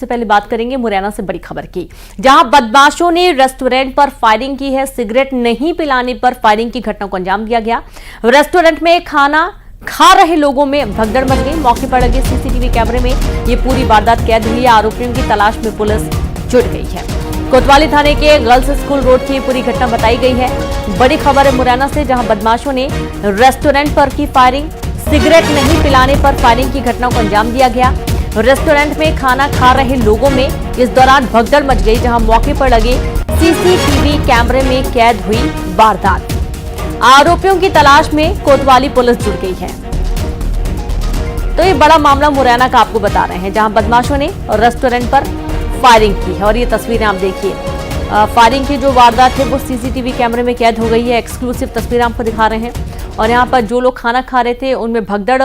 सबसे पहले बात करेंगे मुरैना से बड़ी खबर की, जहां बदमाशों ने रेस्टोरेंट पर फायरिंग की है। सिगरेट नहीं पिलाने पर फायरिंग की घटना को अंजाम दिया गया। रेस्टोरेंट में खाना खा रहे लोगों में भगदड़ मच गई। मौके पर लगे सीसीटीवी कैमरे में ये पूरी वारदात कैद हुई है। आरोपियों की तलाश में पुलिस जुट गई है। कोतवाली थाने के गर्ल्स स्कूल रोड की पूरी घटना बताई गई है। बड़ी खबर है मुरैना से, जहां बदमाशों ने रेस्टोरेंट पर की फायरिंग। सिगरेट नहीं पिलाने पर फायरिंग की घटना को अंजाम दिया गया। रेस्टोरेंट में खाना खा रहे लोगों में इस दौरान भगदड़ मच गई, जहां मौके पर लगे सीसीटीवी कैमरे में कैद हुई वारदात। आरोपियों की तलाश में कोतवाली पुलिस जुट गई है। तो ये बड़ा मामला मुरैना का आपको बता रहे हैं, जहां बदमाशों ने रेस्टोरेंट पर फायरिंग की है। और ये तस्वीरें आप देखिए, फायरिंग की जो वारदात है वो सीसीटीवी कैमरे में कैद हो गई है। एक्सक्लूसिव तस्वीरें आपको दिखा रहे हैं। और यहाँ पर जो लोग खाना खा रहे थे उनमें भगदड़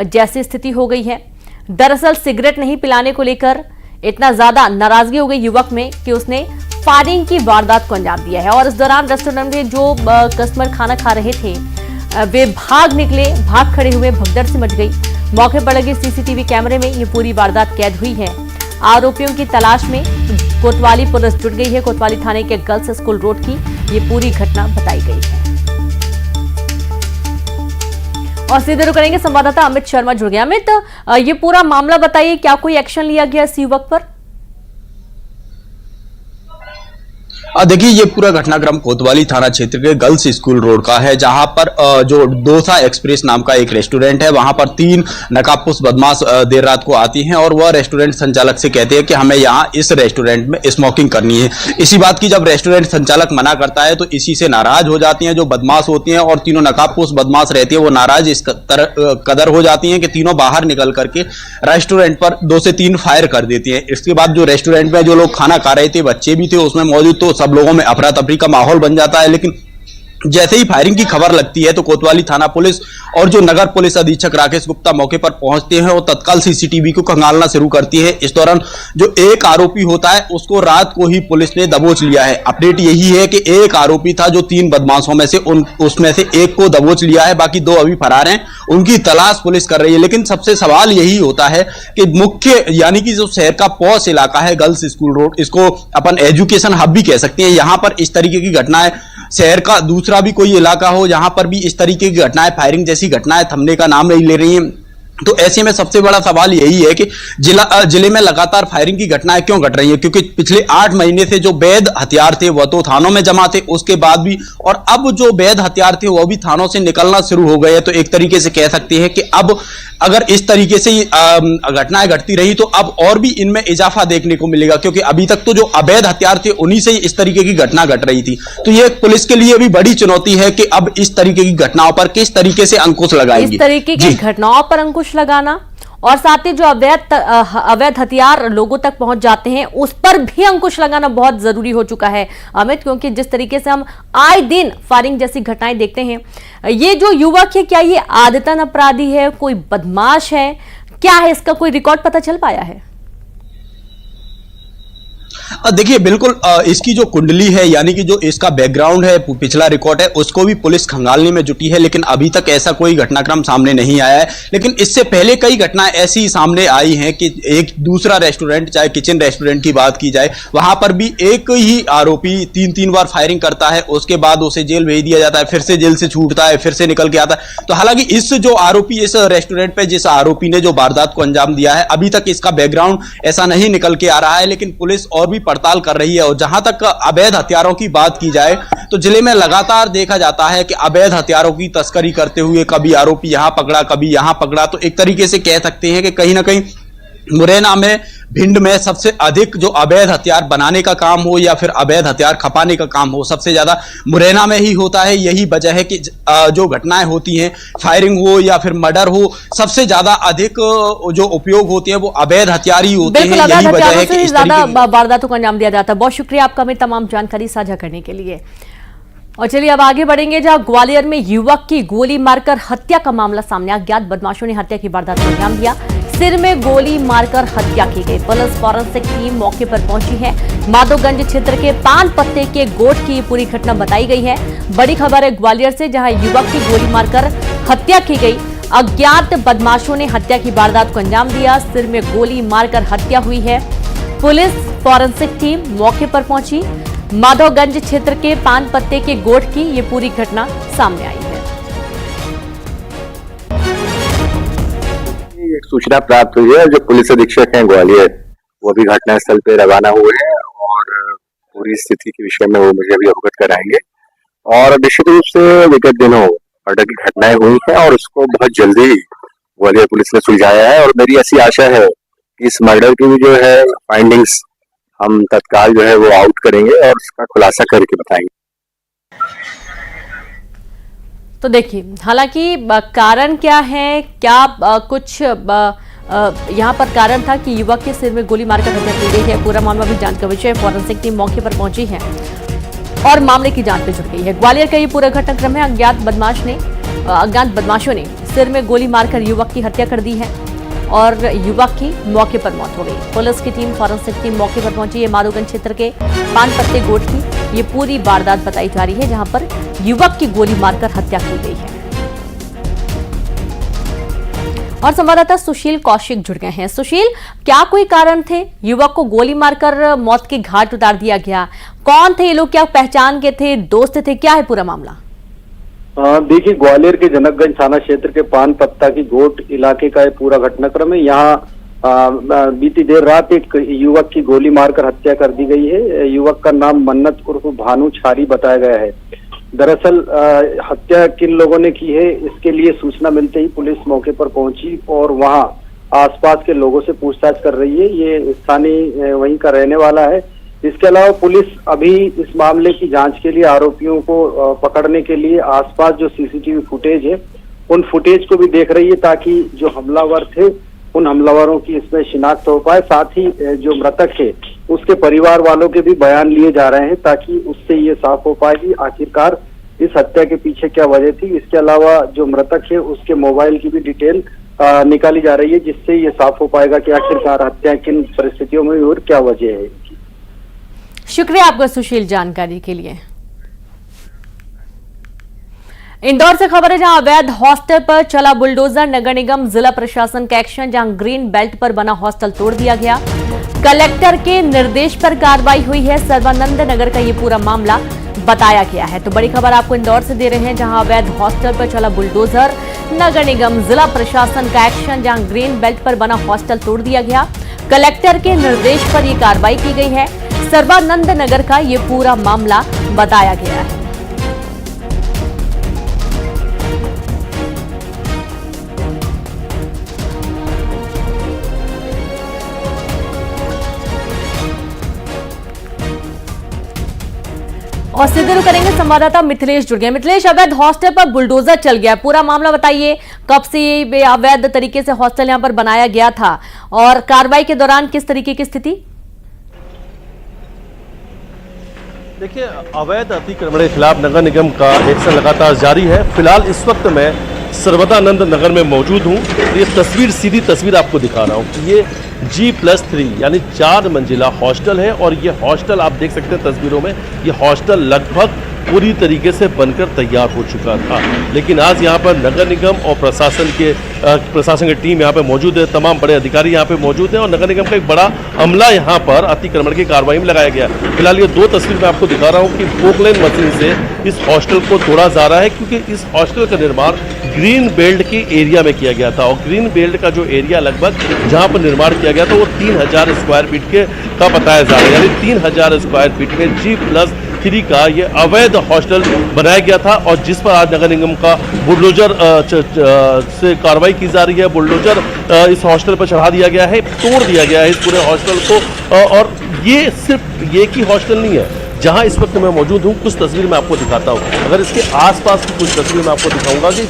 जैसी स्थिति हो गई है। दरअसल सिगरेट नहीं पिलाने को लेकर इतना ज्यादा नाराजगी हो गई युवक में कि उसने फायरिंग की वारदात को अंजाम दिया है। और इस दौरान रेस्टोरेंट में जो कस्टमर खाना खा रहे थे वे भाग निकले, भाग खड़े हुए, भगदड़ से मच गई। मौके पर लगे सीसीटीवी कैमरे में ये पूरी वारदात कैद हुई है। आरोपियों की तलाश में कोतवाली पुलिस जुट गई है। कोतवाली थाने के गर्ल्स स्कूल रोड की ये पूरी घटना बताई गई है। और सीधे रुक करेंगे, संवाददाता अमित शर्मा जुड़ गया। अमित, ये पूरा मामला बताइए, क्या कोई एक्शन लिया गया इस युवक पर? देखिए, ये पूरा घटनाक्रम कोतवाली थाना क्षेत्र के गर्ल्स स्कूल रोड का है, जहां पर जो डोसा एक्सप्रेस नाम का एक रेस्टोरेंट है, वहां पर 3 नकाबपोश बदमाश देर रात को आती हैं और वह रेस्टोरेंट संचालक से कहते हैं कि हमें यहाँ इस रेस्टोरेंट में स्मोकिंग करनी है। इसी बात की जब रेस्टोरेंट संचालक मना करता है तो इसी से नाराज हो जाती हैं जो बदमाश होती हैं, और तीनों नकाबपोश बदमाश रहती है वो नाराज इस कदर हो जाती हैं कि तीनों बाहर निकल करके रेस्टोरेंट पर 2 से 3 फायर कर देती हैं। इसके बाद जो रेस्टोरेंट में जो लोग खाना खा रहे थे, बच्चे भी थे उसमें मौजूद, तो सब लोगों में अफरा तफरी का माहौल बन जाता है। लेकिन जैसे ही फायरिंग की खबर लगती है तो कोतवाली थाना पुलिस और जो नगर पुलिस अधीक्षक राकेश गुप्ता मौके पर पहुंचते हैं और तत्काल सीसीटीवी को खंगालना शुरू करती है। इस दौरान जो एक आरोपी होता है उसको रात को ही पुलिस ने दबोच लिया है। अपडेट यही है कि एक आरोपी था जो 3 बदमाशों में से उसमें से एक को दबोच लिया है, बाकी 2 अभी फरार हैं, उनकी तलाश पुलिस कर रही है। लेकिन सबसे सवाल यही होता है कि मुख्य यानी कि जो शहर का पॉश इलाका है गर्ल्स स्कूल रोड, इसको अपन एजुकेशन हब भी कह सकते हैं, यहां पर इस तरीके की घटनाएं, शहर का दूसरा भी कोई इलाका हो जहां पर भी इस तरीके की घटनाएं, फायरिंग जैसी घटनाएं थमने का नाम नहीं ले रही हैं। तो ऐसे में सबसे बड़ा सवाल यही है कि जिले में लगातार फायरिंग की घटनाएं क्यों घट रही है, क्योंकि पिछले 8 महीने से जो वैध हथियार थे वह तो थानों में जमा थे, उसके बाद भी, और अब जो वैध हथियार थे वह भी थानों से निकलना शुरू हो गए। तो एक तरीके से कह सकते हैं कि अब अगर इस तरीके से घटनाएं घटती रही तो अब और भी इनमें इजाफा देखने को मिलेगा, क्योंकि अभी तक तो जो अवैध हथियार थे उन्हीं से इस तरीके की घटना घट रही थी। तो ये पुलिस के लिए भी बड़ी चुनौती है कि अब इस तरीके की घटनाओं पर किस तरीके से अंकुश लगाएंगे। इस तरीके की घटनाओं पर अंकुश लगाना और साथ ही जो अवैध हथियार लोगों तक पहुंच जाते हैं उस पर भी अंकुश लगाना बहुत जरूरी हो चुका है अमित, क्योंकि जिस तरीके से हम आए दिन फायरिंग जैसी घटनाएं देखते हैं। ये जो युवक है, क्या ये आदतन अपराधी है, कोई बदमाश है, क्या है, इसका कोई रिकॉर्ड पता चल पाया है? देखिए, बिल्कुल इसकी जो कुंडली है यानी कि जो इसका बैकग्राउंड है, पिछला रिकॉर्ड है, उसको भी पुलिस खंगालने में जुटी है, लेकिन अभी तक ऐसा कोई घटनाक्रम सामने नहीं आया है। लेकिन इससे पहले कई घटनाएं ऐसी सामने आई हैं कि एक दूसरा रेस्टोरेंट, चाहे किचन रेस्टोरेंट की बात की जाए, वहां पर भी एक ही आरोपी 3 बार फायरिंग करता है, उसके बाद उसे जेल भेज दिया जाता है, फिर से जेल से छूटता है, फिर से निकल के आता है। तो हालांकि इस जो आरोपी, इस रेस्टोरेंट पे जिस आरोपी ने जो वारदात को अंजाम दिया है, अभी तक इसका बैकग्राउंड ऐसा नहीं निकल के आ रहा है, लेकिन पुलिस और भी पड़ताल कर रही है। और जहां तक अवैध हथियारों की बात की जाए तो जिले में लगातार देखा जाता है कि अवैध हथियारों की तस्करी करते हुए कभी आरोपी यहां पकड़ा, कभी यहां पकड़ा। तो एक तरीके से कह सकते हैं कि कहीं ना कहीं मुरैना में, भिंड में सबसे अधिक जो अवैध हथियार बनाने का काम हो या फिर अवैध हथियार खपाने का काम हो, सबसे ज्यादा मुरैना में ही होता है। यही वजह है कि जो घटनाएं होती हैं, फायरिंग हो या फिर मर्डर हो, सबसे ज्यादा अधिक जो उपयोग होते हैं वो अवैध हथियार ही होते हैं। यही वजह है कि ज्यादा वारदातों को अंजाम दिया जाता है। बहुत शुक्रिया आपका हमें तमाम जानकारी साझा करने के लिए। और चलिए अब आगे बढ़ेंगे, जहां ग्वालियर में युवक की गोली मारकर हत्या का मामला सामने आ। अज्ञात बदमाशों ने हत्या की वारदात को अंजाम दिया। सिर में गोली मारकर हत्या की गई। पुलिस फॉरेंसिक टीम मौके पर पहुंची है। माधोगंज क्षेत्र के पान पत्ते के गोठ की पूरी घटना बताई गई है। बड़ी खबर है ग्वालियर से, जहां युवक की गोली मारकर हत्या की गई। अज्ञात बदमाशों ने हत्या की वारदात को अंजाम दिया। सिर में गोली मारकर हत्या हुई है। पुलिस फॉरेंसिक टीम मौके पर पहुंची। माधवगंज क्षेत्र के पान पत्ते के गोठ की ये पूरी घटना सामने आई है। एक सूचना प्राप्त हुई है, जो पुलिस अधीक्षक हैं ग्वालियर, वो भी घटनास्थल पे रवाना हुए हैं और पूरी स्थिति के विषय में वो मुझे अभी अवगत कराएंगे। और निश्चित रूप से विगत दिनों मर्डर की घटनाएं हुई हैं और उसको बहुत जल्दी ग्वालियर पुलिस ने सुलझाया है। और मेरी ऐसी आशा है कि इस मर्डर की भी जो है फाइंडिंग्स हम तत्काल जो है वो आउट करेंगे और उसका खुलासा करके बताएंगे। तो देखिए, हालांकि कारण क्या है, क्या कुछ यहाँ पर कारण था कि युवक के सिर में गोली मारकर हत्या की गई है। पूरा मामला भी जांच का विषय है। फॉरेंसिक टीम मौके पर पहुंची है और मामले की जांच में जुट गई है। ग्वालियर का ये पूरा घटनाक्रम है। अज्ञात बदमाशों ने सिर में गोली मारकर युवक की हत्या कर दी है और युवक की मौके पर मौत हो गई। पुलिस की टीम, फॉरेंसिक टीम मौके पर पहुंची है। माधोगंज क्षेत्र के पान पत्ते गोठ की ये पूरी वारदात बताई जा रही है, जहां पर युवक की गोली मारकर हत्या की गई है। और संवाददाता सुशील कौशिक जुड़ गए हैं। सुशील, क्या कोई कारण थे? युवक को गोली मारकर मौत के घाट उतार दिया गया। कौन थे ये लोग? क्या पहचान के थे, दोस्त थे, क्या है पूरा मामला? देखिए, ग्वालियर के जनकगंज थाना क्षेत्र के पान पत्ता की गोट इलाके का ये पूरा घटनाक्रम है। यहाँ बीती देर रात एक युवक की गोली मारकर हत्या कर दी गई है। युवक का नाम मन्नत उर्फ भानु छारी बताया गया है। दरअसल हत्या किन लोगों ने की है, इसके लिए सूचना मिलते ही पुलिस मौके पर पहुंची और वहां आसपास के लोगों से पूछताछ कर रही है। ये स्थानीय वहीं का रहने वाला है। इसके अलावा पुलिस अभी इस मामले की जांच के लिए आरोपियों को पकड़ने के लिए आसपास जो सीसीटीवी फुटेज है, उन फुटेज को भी देख रही है, ताकि जो हमलावर थे उन हमलावरों की इसमें शिनाख्त हो पाए। साथ ही जो मृतक है उसके परिवार वालों के भी बयान लिए जा रहे हैं, ताकि उससे ये साफ हो पाए कि आखिरकार इस हत्या के पीछे क्या वजह थी। इसके अलावा जो मृतक है उसके मोबाइल की भी डिटेल निकाली जा रही है, जिससे ये साफ हो पाएगा कि आखिरकार हत्या किन परिस्थितियों में और क्या वजह है। शुक्रिया आपका सुशील, जानकारी के लिए। इंदौर से खबर है, जहां अवैध हॉस्टल पर चला बुलडोजर। नगर निगम जिला प्रशासन का एक्शन, जहां ग्रीन बेल्ट पर बना हॉस्टल तोड़ दिया गया। कलेक्टर के निर्देश पर कार्रवाई हुई है। सर्वानंद नगर का ये पूरा मामला बताया गया है। तो बड़ी खबर आपको इंदौर से दे रहे हैं, जहां अवैध हॉस्टल पर चला बुलडोजर। नगर निगम जिला प्रशासन का एक्शन, जहां ग्रीन बेल्ट पर बना हॉस्टल तोड़ दिया गया। कलेक्टर के निर्देश पर यह कार्रवाई की गई है। सर्वानंद नगर का ये पूरा मामला बताया गया है। और सीधे रुक करेंगे, संवाददाता मिथिलेश जुड़ गए। मिथिलेश, अवैध हॉस्टल पर बुलडोजर चल गया, पूरा मामला बताइए। कब से ये अवैध तरीके से हॉस्टल यहां पर बनाया गया था और कार्रवाई के दौरान किस तरीके की स्थिति? देखिए, अवैध अतिक्रमण के खिलाफ नगर निगम का एक्शन लगातार जारी है। फिलहाल इस वक्त मैं सर्वदानंद नगर में मौजूद हूँ। ये तस्वीर, सीधी तस्वीर आपको दिखा रहा हूँ कि ये G+3 यानी 4 मंजिला हॉस्टल है और ये हॉस्टल आप देख सकते हैं तस्वीरों में, ये हॉस्टल लगभग पूरी तरीके से बनकर तैयार हो चुका था। लेकिन आज यहाँ पर नगर निगम और प्रशासन की टीम यहाँ पे मौजूद है। तमाम बड़े अधिकारी यहाँ पे मौजूद हैं और नगर निगम का एक बड़ा अमला यहाँ पर अतिक्रमण की कार्रवाई में लगाया गया। फिलहाल ये 2 तस्वीर मैं आपको दिखा रहा हूँ कि पोकलेन मशीन से इस हॉस्टल को तोड़ा जा रहा है, क्योंकि इस हॉस्टल का निर्माण ग्रीन बेल्ट के एरिया में किया गया था और ग्रीन बेल्ट का जो एरिया लगभग जहाँ पर निर्माण किया गया था वो 3000 स्क्वायर फीट का बताया जा रहा है। यानी 3000 स्क्वायर फीट में G+3 का ये अवैध हॉस्टल बनाया गया था और जिस पर आज नगर निगम का बुलडोजर से कार्रवाई की जा रही है। बुलडोजर इस हॉस्टल पर चढ़ा दिया गया है, तोड़ दिया गया है इस पूरे हॉस्टल को। और ये सिर्फ एक ही हॉस्टल नहीं है जहां इस वक्त मैं मौजूद हूं। कुछ तस्वीर मैं आपको दिखाता हूं। अगर इसके आसपास की कुछ तस्वीर मैं आपको दिखाऊंगा कि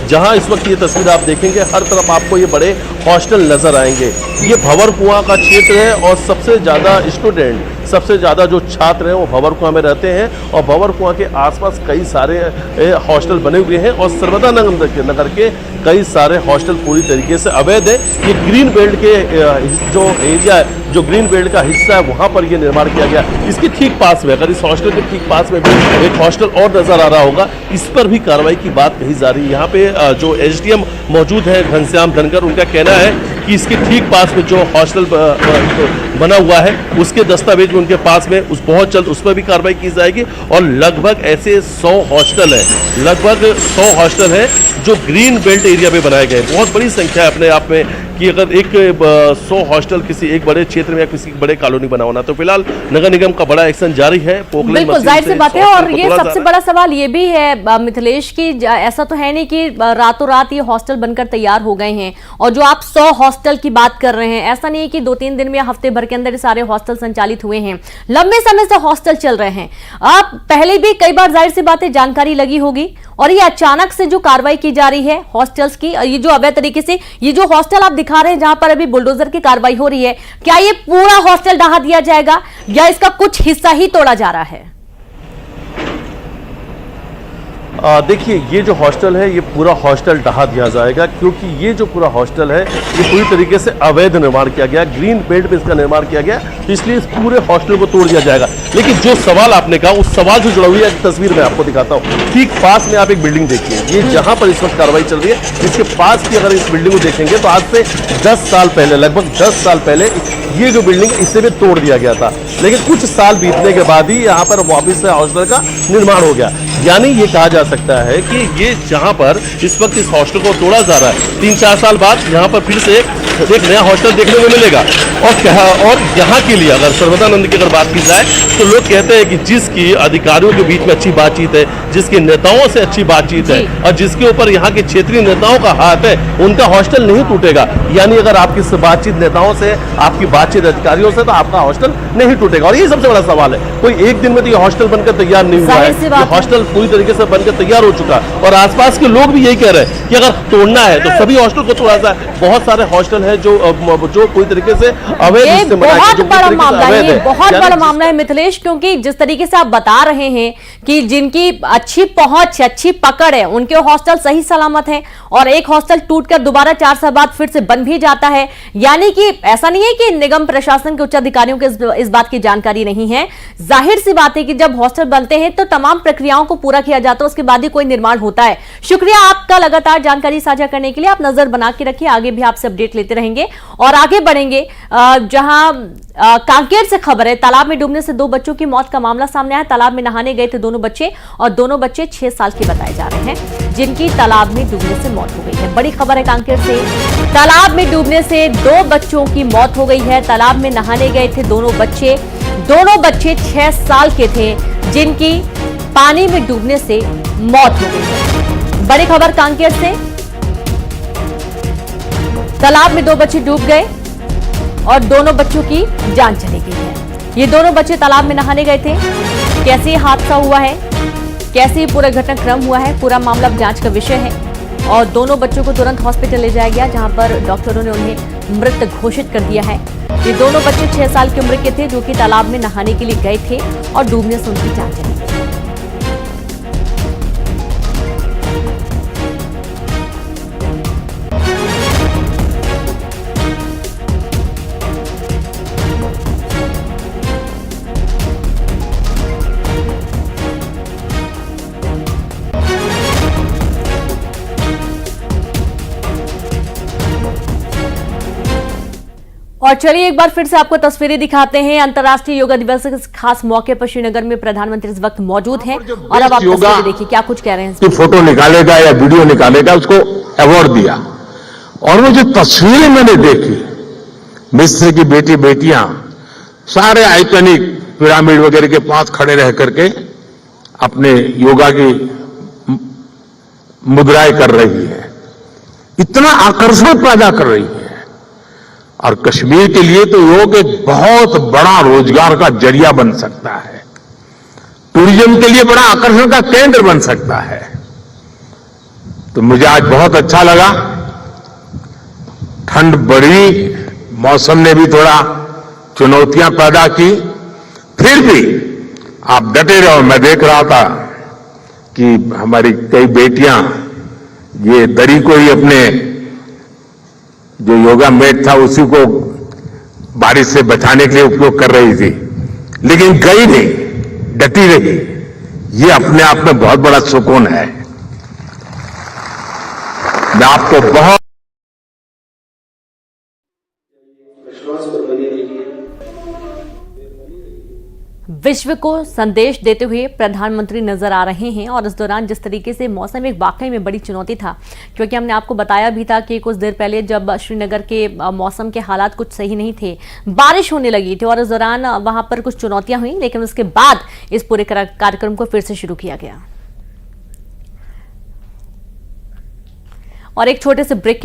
जहां इस वक्त ये तस्वीर आप देखेंगे, हर तरफ आपको ये बड़े हॉस्टल नजर आएंगे। ये भंवर कुआं का क्षेत्र है और सबसे ज़्यादा स्टूडेंट, सबसे ज़्यादा जो छात्र हैं वो भंवर कुआं में रहते हैं और भंवर कुआं के आसपास कई सारे हॉस्टल बने हुए हैं और सर्वदानंद नगर के कई सारे हॉस्टल पूरी तरीके से अवैध है। ये ग्रीन बेल्ट के जो एरिया है, जो ग्रीन बेल्ट का हिस्सा है, वहाँ पर ये निर्माण किया गया। इसके ठीक पास में, अगर इस हॉस्टल के ठीक पास में भी एक हॉस्टल और नजर आ रहा होगा, इस पर भी कार्रवाई की बात कही जा रही है। यहाँ पे जो SDM मौजूद है घनश्याम धनकर, उनका कहना है कि इसके ठीक पास में जो हॉस्टल बना हुआ है उसके दस्तावेज में उनके पास में उस बहुत जल्द उस पर भी कार्रवाई की जाएगी। और लगभग ऐसे 100 हॉस्टल है, लगभग 100 हॉस्टल है जो ग्रीन बेल्ट एरिया में बनाए गए। बहुत बड़ी संख्या है अपने आप में कि अगर 100 हॉस्टल किसी एक बड़े क्षेत्र में या किसी बड़े कॉलोनी बना होना। तो फिलहाल नगर निगम का बड़ा एक्शन जारी है। बिल्कुल जाहिर सी बात है। और ये सबसे बड़ा सवाल ये भी है मिथिलेश की, ऐसा तो है नहीं कि रातों रात ये हॉस्टल बनकर तैयार हो गए हैं। और जो आप 100 हॉस्टल की बात कर रहे हैं, ऐसा नहीं है कि 2-3 दिन में या हफ्ते भर के अंदर ये सारे हॉस्टल संचालित हुए हैं, लंबे समय से हॉस्टल चल रहे हैं। आप पहले भी कई बार जाहिर सी बात है जानकारी लगी होगी, और ये अचानक से जो कार्रवाई की जा रही है हॉस्टल्स की, ये जो अवैध तरीके से ये जो हॉस्टल आप दिखा रहे हैं जहां पर अभी बुलडोजर की कार्रवाई हो रही है, क्या ये पूरा हॉस्टल ढहा दिया जाएगा या इसका कुछ हिस्सा ही तोड़ा जा रहा है? देखिए, ये जो हॉस्टल है ये पूरा हॉस्टल ढहा दिया जाएगा, क्योंकि ये जो पूरा हॉस्टल है ये पूरी तरीके से अवैध निर्माण किया गया, ग्रीन बेल्ट में इसका निर्माण किया गया, तो इसलिए इस पूरे हॉस्टल को तोड़ दिया जाएगा। लेकिन जो सवाल आपने कहा उस सवाल से जुड़ा हुआ है, तस्वीर मैं आपको दिखाता हूँ। ठीक पास में आप एक बिल्डिंग देखिए, ये जहां पर इस वक्त कार्रवाई चल रही है, इसके पास की अगर इस बिल्डिंग को देखेंगे तो आज से 10 साल पहले, लगभग 10 साल पहले ये जो बिल्डिंग इससे भी तोड़ दिया गया था। लेकिन कुछ साल बीतने के बाद ही यहाँ पर वापस से हॉस्टल का निर्माण हो गया। यानी ये कहा जा सकता है कि ये जहां पर इस वक्त इस हॉस्टल को तोड़ा जा रहा है, 3-4 साल बाद यहाँ पर फिर से एक नया हॉस्टल देखने को मिलेगा। और यहाँ के लिए अगर सर्वदानंद की अगर बात की जाए तो लोग कहते हैं कि जिसकी अधिकारियों के बीच में अच्छी बातचीत है, जिसके नेताओं से अच्छी बातचीत है और जिसके ऊपर यहाँ के क्षेत्रीय नेताओं का हाथ है, उनका हॉस्टल नहीं टूटेगा। यानी अगर आपकी बातचीत नेताओं से, आपकी बातचीत अधिकारियों से, तो आपका हॉस्टल नहीं टूटेगा। और ये सबसे बड़ा सवाल है। कोई एक दिन में तो ये हॉस्टल बनकर तैयार नहीं हुआ है, हॉस्टल पूरी तरीके से बनकर तैयार हो चुका। और आसपास के लोग भी यही कह रहे हैं कि अगर तोड़ना है तो सभी हॉस्टल को तोड़ा जाए। बहुत सारे हॉस्टल है जो पूरी तरीके से अवैध, बहुत बड़ा मामला है, ये बहुत बड़ा मामला है मिथिलेश, क्योंकि जिस तरीके से आप बता रहे हैं कि जिनकी अच्छी पहुंच, अच्छी पकड़ है, उनके हॉस्टल सही सलामत है, और एक हॉस्टल टूटकर दोबारा 4 साल बाद फिर से बन भी जाता है। यानी कि ऐसा नहीं है कि निगम प्रशासन के उच्च अधिकारियों को इस बात की जानकारी नहीं है। जाहिर सी बात है कि जब हॉस्टल बनते हैं तो तमाम प्रक्रियाओं को पूरा किया जाता है, उसके बाद ही कोई निर्माण होता है। शुक्रिया आपका लगातार जानकारी साझा करने के लिए। आप नजर बना के रखिए, आगे भी आपसे अपडेट लेते रहेंगे और आगे बढ़ेंगे। जहां कांकेर से खबर है, तालाब में डूबने से 2 बच्चों की मौत का मामला सामने आया। तालाब में नहाने गए थे दोनों बच्चे, और दोनों बच्चे 6 साल के बताए जा रहे हैं, जिनकी तालाब में डूबने से मौत हो गई है। बड़ी खबर है कांकेर से, तालाब में डूबने से 2 बच्चों की मौत हो गई है। तालाब में नहाने गए थे दोनों बच्चे 6 साल के थे, जिनकी पानी में डूबने से मौत हो गई है। बड़ी खबर कांकेर से, तालाब में 2 बच्चे डूब गए और दोनों बच्चों की जान चली गई है। ये दोनों बच्चे तालाब में नहाने गए थे। कैसे ये हादसा हुआ है, कैसे ये पूरा घटनाक्रम हुआ है, पूरा मामला जांच का विषय है। और दोनों बच्चों को तुरंत हॉस्पिटल ले जाया गया, जहां पर डॉक्टरों ने उन्हें मृत घोषित कर दिया है। ये दोनों बच्चे 6 साल की उम्र के थे, जो कि तालाब में नहाने के लिए गए थे और डूबने से उनकी जान चली गई। और चलिए एक बार फिर से आपको तस्वीरें दिखाते हैं। अंतर्राष्ट्रीय योगा दिवस के खास मौके पर श्रीनगर में प्रधानमंत्री इस वक्त मौजूद हैं और अब आप तस्वीरें देखिए, क्या कुछ कह रहे हैं। फोटो निकालेगा या वीडियो निकालेगा, उसको अवार्ड दिया। और वो जो तस्वीरें मैंने देखी, मिस्र की बेटियां सारे आइकॉनिक पिरामिड वगैरह के पास खड़े रह करके अपने योगा की मुद्राएं कर रही है, इतना आकर्षण पैदा कर रही है। और कश्मीर के लिए तो योग एक बहुत बड़ा रोजगार का जरिया बन सकता है, टूरिज्म के लिए बड़ा आकर्षण का केंद्र बन सकता है। तो मुझे आज बहुत अच्छा लगा। ठंड बढ़ी, मौसम ने भी थोड़ा चुनौतियां पैदा की, फिर भी आप डटे रहो। मैं देख रहा था कि हमारी कई बेटियां ये दरी को ही अपने जो योगा मैट था उसी को बारिश से बचाने के लिए उपयोग कर रही थी, लेकिन गई नहीं, डटी रही। ये अपने आप में बहुत बड़ा सुकून है। मैं आपको बहुत विश्व को संदेश देते हुए प्रधानमंत्री नजर आ रहे हैं और इस दौरान जिस तरीके से मौसम एक वाकई में बड़ी चुनौती था, क्योंकि हमने आपको बताया भी था कि कुछ देर पहले जब श्रीनगर के मौसम के हालात कुछ सही नहीं थे, बारिश होने लगी थी और इस दौरान वहां पर कुछ चुनौतियां हुई, लेकिन उसके बाद इस पूरे कार्यक्रम को फिर से शुरू किया गया। और एक छोटे से ब्रेक